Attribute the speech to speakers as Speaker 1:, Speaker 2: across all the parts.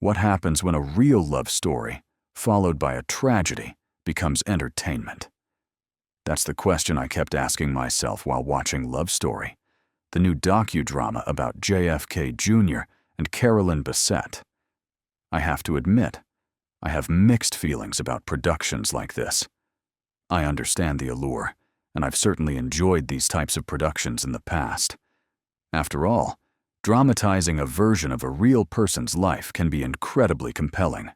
Speaker 1: What happens when a real love story, followed by a tragedy, becomes entertainment? That's the question I kept asking myself while watching Love Story, the new docudrama about JFK Jr. and Carolyn Bessette. I have to admit, I have mixed feelings about productions like this. I understand the allure, and I've certainly enjoyed these types of productions in the past. After all, dramatizing a version of a real person's life can be incredibly compelling.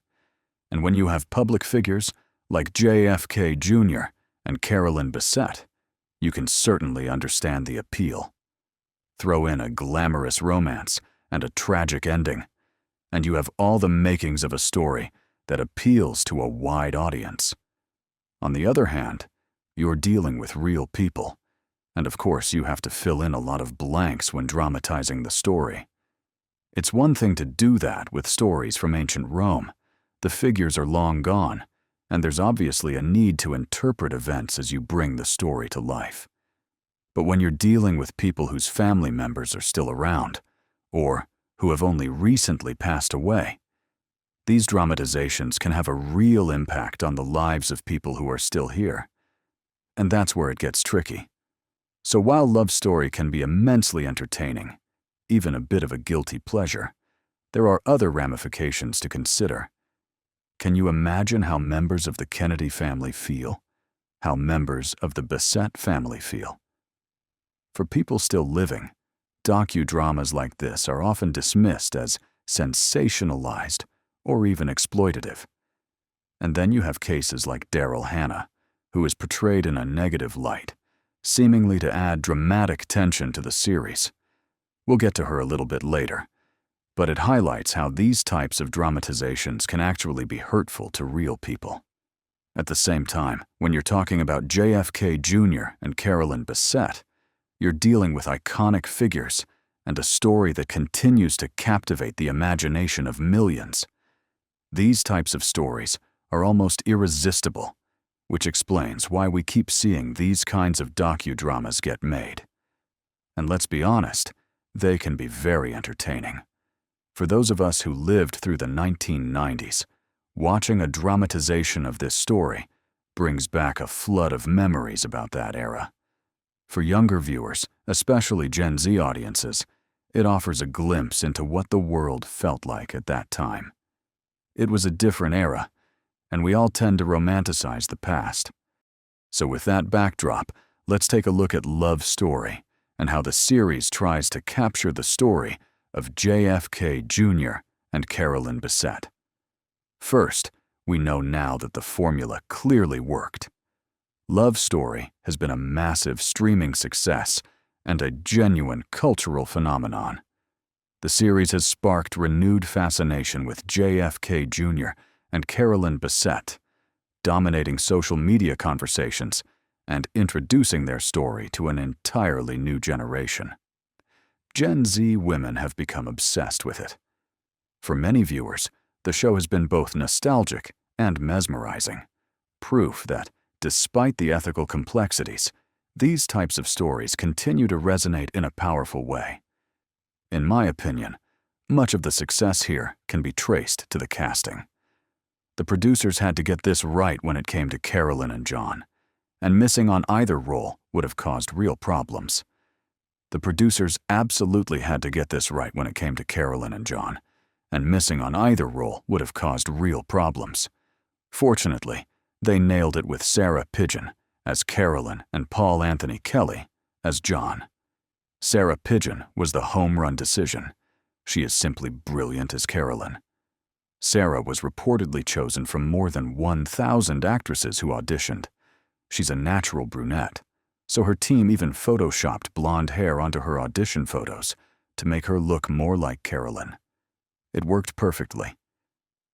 Speaker 1: And when you have public figures like JFK Jr. and Carolyn Bessette, you can certainly understand the appeal. Throw in a glamorous romance and a tragic ending, and you have all the makings of a story that appeals to a wide audience. On the other hand, you're dealing with real people, and of course you have to fill in a lot of blanks when dramatizing the story. It's one thing to do that with stories from ancient Rome. The figures are long gone, and there's obviously a need to interpret events as you bring the story to life. But when you're dealing with people whose family members are still around, or who have only recently passed away, these dramatizations can have a real impact on the lives of people who are still here. And that's where it gets tricky. So while Love Story can be immensely entertaining, even a bit of a guilty pleasure, there are other ramifications to consider. Can you imagine how members of the Kennedy family feel? How members of the Bessette family feel? For people still living, docudramas like this are often dismissed as sensationalized or even exploitative. And then you have cases like Daryl Hannah, who is portrayed in a negative light, seemingly to add dramatic tension to the series. We'll get to her a little bit later, but it highlights how these types of dramatizations can actually be hurtful to real people. At the same time, when you're talking about JFK Jr. and Carolyn Bessette, you're dealing with iconic figures and a story that continues to captivate the imagination of millions. These types of stories are almost irresistible, which explains why we keep seeing these kinds of docudramas get made. And let's be honest, they can be very entertaining. For those of us who lived through the 1990s, watching a dramatization of this story brings back a flood of memories about that era. For younger viewers, especially Gen Z audiences, it offers a glimpse into what the world felt like at that time. It was a different era, and we all tend to romanticize the past. So with that backdrop, let's take a look at Love Story and how the series tries to capture the story of JFK Jr. and Carolyn Bessette. First, we know now that the formula clearly worked. Love Story has been a massive streaming success and a genuine cultural phenomenon. The series has sparked renewed fascination with JFK Jr. and Carolyn Bessette, dominating social media conversations and introducing their story to an entirely new generation. Gen Z women have become obsessed with it. For many viewers, the show has been both nostalgic and mesmerizing, proof that, despite the ethical complexities, these types of stories continue to resonate in a powerful way. In my opinion, much of the success here can be traced to the casting. The producers had to get this right when it came to Carolyn and John, and missing on either role would have caused real problems. The producers absolutely had to get this right when it came to Carolyn and John, and missing on either role would have caused real problems. Fortunately, they nailed it with Sarah Pidgeon as Carolyn and Paul Anthony Kelly as John. Sarah Pidgeon was the home run decision. She is simply brilliant as Carolyn. Sarah was reportedly chosen from more than 1,000 actresses who auditioned. She's a natural brunette, so her team even photoshopped blonde hair onto her audition photos to make her look more like Carolyn. It worked perfectly.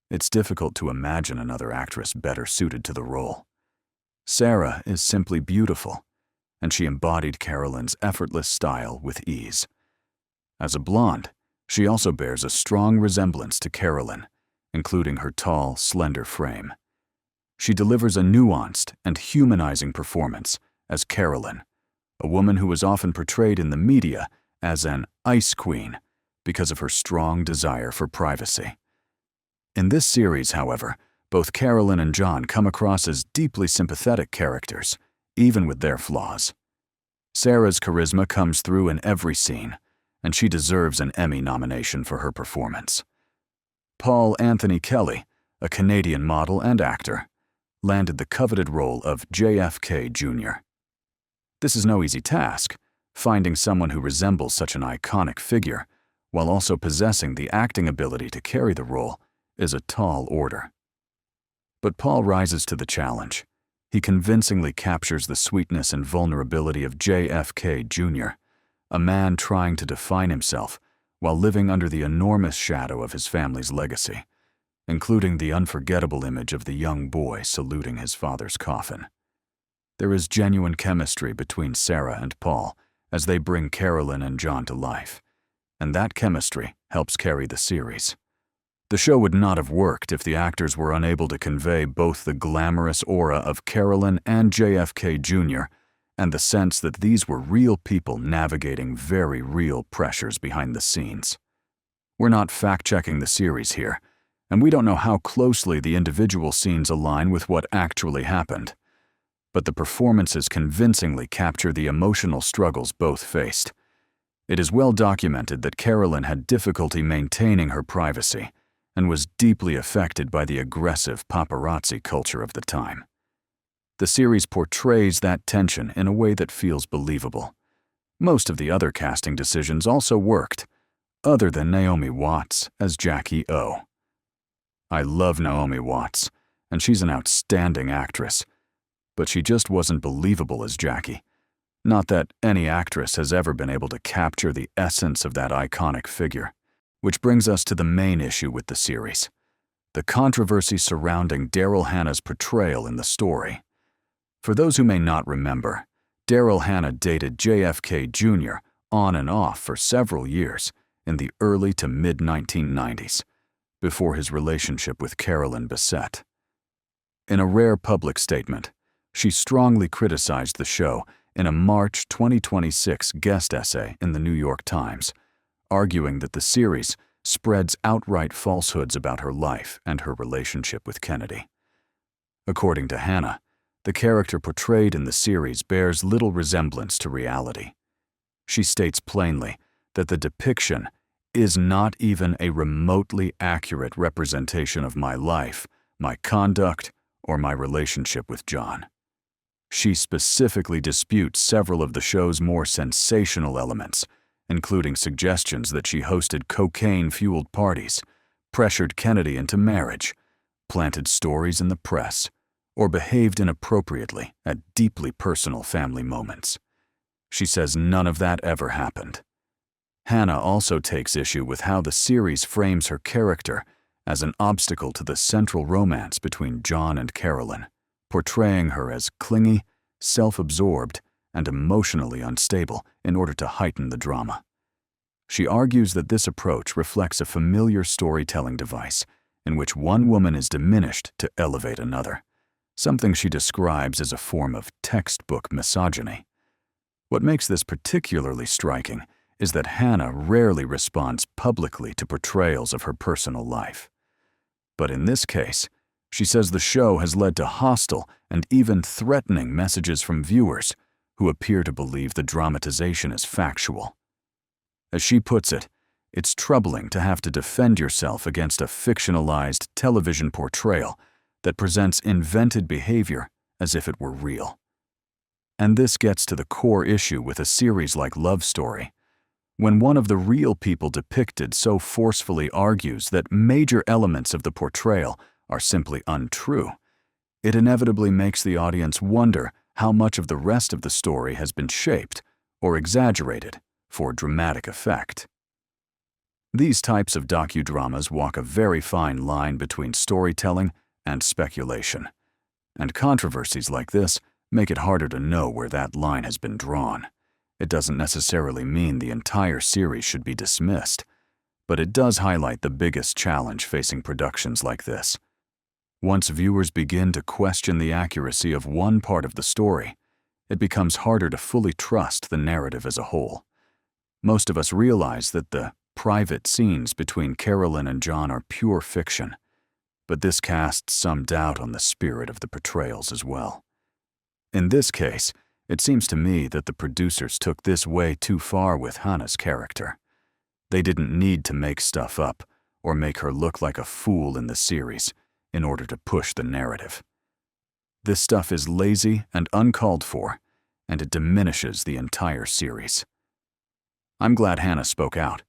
Speaker 1: It's difficult to imagine another actress better suited to the role. Sarah is simply beautiful, and she embodied Carolyn's effortless style with ease. As a blonde, she also bears a strong resemblance to Carolyn, including her tall, slender frame. She delivers a nuanced and humanizing performance as Carolyn, a woman who is often portrayed in the media as an ice queen because of her strong desire for privacy. In this series, however, both Carolyn and John come across as deeply sympathetic characters, even with their flaws. Sarah's charisma comes through in every scene, and she deserves an Emmy nomination for her performance. Paul Anthony Kelly, a Canadian model and actor, landed the coveted role of JFK Jr. This is no easy task, finding someone who resembles such an iconic figure, while also possessing the acting ability to carry the role, is a tall order. But Paul rises to the challenge. He convincingly captures the sweetness and vulnerability of JFK Jr., a man trying to define himself while living under the enormous shadow of his family's legacy, including the unforgettable image of the young boy saluting his father's coffin. There is genuine chemistry between Sarah and Paul as they bring Carolyn and John to life, and that chemistry helps carry the series. The show would not have worked if the actors were unable to convey both the glamorous aura of Carolyn and JFK Jr. and the sense that these were real people navigating very real pressures behind the scenes. We're not fact-checking the series here, and we don't know how closely the individual scenes align with what actually happened. But the performances convincingly capture the emotional struggles both faced. It is well documented that Carolyn had difficulty maintaining her privacy and was deeply affected by the aggressive paparazzi culture of the time. The series portrays that tension in a way that feels believable. Most of the other casting decisions also worked, other than Naomi Watts as Jackie O. I love Naomi Watts, and she's an outstanding actress, but she just wasn't believable as Jackie. Not that any actress has ever been able to capture the essence of that iconic figure. Which brings us to the main issue with the series, the controversy surrounding Daryl Hannah's portrayal in the story. For those who may not remember, Daryl Hannah dated JFK Jr. on and off for several years in the early to mid-1990s, before his relationship with Carolyn Bessette. In a rare public statement, she strongly criticized the show in a March 2026 guest essay in the New York Times, arguing that the series spreads outright falsehoods about her life and her relationship with Kennedy. According to Hannah, the character portrayed in the series bears little resemblance to reality. She states plainly that the depiction is not even a remotely accurate representation of my life, my conduct, or my relationship with John. She specifically disputes several of the show's more sensational elements, including suggestions that she hosted cocaine-fueled parties, pressured Kennedy into marriage, planted stories in the press, or behaved inappropriately at deeply personal family moments. She says none of that ever happened. Hannah also takes issue with how the series frames her character as an obstacle to the central romance between John and Carolyn, portraying her as clingy, self-absorbed, and emotionally unstable in order to heighten the drama. She argues that this approach reflects a familiar storytelling device in which one woman is diminished to elevate another, something she describes as a form of textbook misogyny. What makes this particularly striking is that Hannah rarely responds publicly to portrayals of her personal life. But in this case, she says the show has led to hostile and even threatening messages from viewers who appear to believe the dramatization is factual. As she puts it, it's troubling to have to defend yourself against a fictionalized television portrayal that presents invented behavior as if it were real. And this gets to the core issue with a series like Love Story. When one of the real people depicted so forcefully argues that major elements of the portrayal are simply untrue, it inevitably makes the audience wonder how much of the rest of the story has been shaped or exaggerated for dramatic effect. These types of docudramas walk a very fine line between storytelling and speculation, and controversies like this make it harder to know where that line has been drawn. It doesn't necessarily mean the entire series should be dismissed, but it does highlight the biggest challenge facing productions like this. Once viewers begin to question the accuracy of one part of the story, it becomes harder to fully trust the narrative as a whole. Most of us realize that the private scenes between Carolyn and John are pure fiction, but this casts some doubt on the spirit of the portrayals as well. In this case, it seems to me that the producers took this way too far with Hannah's character. They didn't need to make stuff up or make her look like a fool in the series in order to push the narrative. This stuff is lazy and uncalled for, and it diminishes the entire series. I'm glad Hannah spoke out.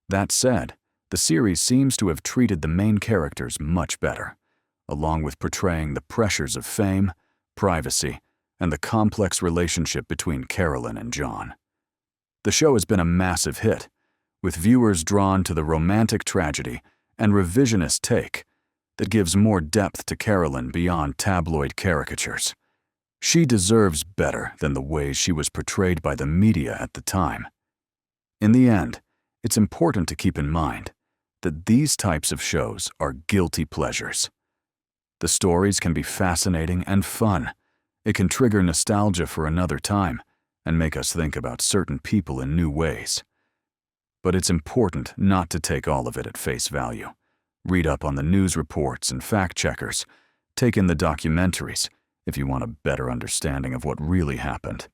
Speaker 1: That said, the series seems to have treated the main characters much better, along with portraying the pressures of fame, privacy, and the complex relationship between Carolyn and John. The show has been a massive hit, with viewers drawn to the romantic tragedy and revisionist take that gives more depth to Carolyn beyond tabloid caricatures. She deserves better than the ways she was portrayed by the media at the time. In the end, it's important to keep in mind that these types of shows are guilty pleasures. The stories can be fascinating and fun. It can trigger nostalgia for another time and make us think about certain people in new ways. But it's important not to take all of it at face value. Read up on the news reports and fact-checkers. Take in the documentaries if you want a better understanding of what really happened.